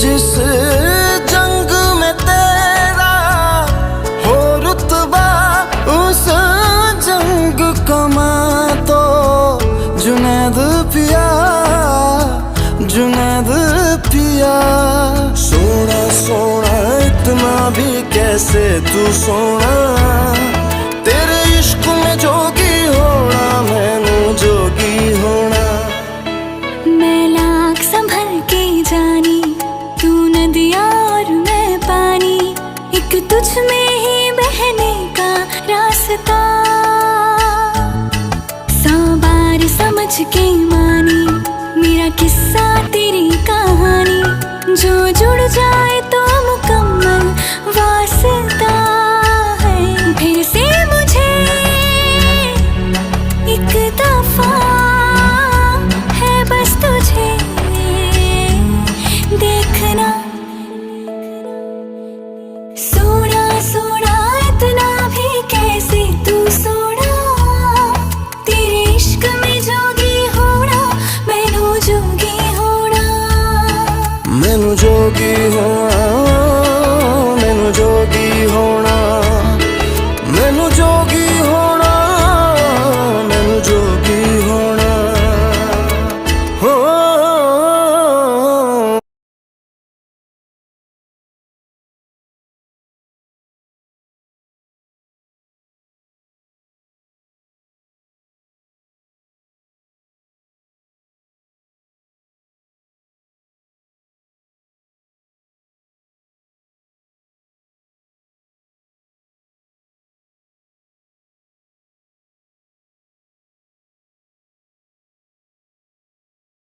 जिस जंग में तेरा हो रुतबा, उस जंग कमा तो जुनैद पिया, जुनैद पिया। सोना सोना इतना भी कैसे तू सोना, तेरे इश्क में जोगी होना, मैनू जोगी होना। मैं लाख संभल के जानी, तू नदिया और मैं पानी, एक तुझ में ही बहने का रास्ता। 100 बार समझ के मानी मेरा किस्सा तेरी कहानी, जो जुड़ जाए तो मुकम्मल वास्ता है। फिर से मुझे एक दफा है बस तुझे देखना। सोना सोना इतना भी कैसे तू सोना, तेरे इश्क में जोगी होना, मैनू जोगी होना, मैनू जोगी होना।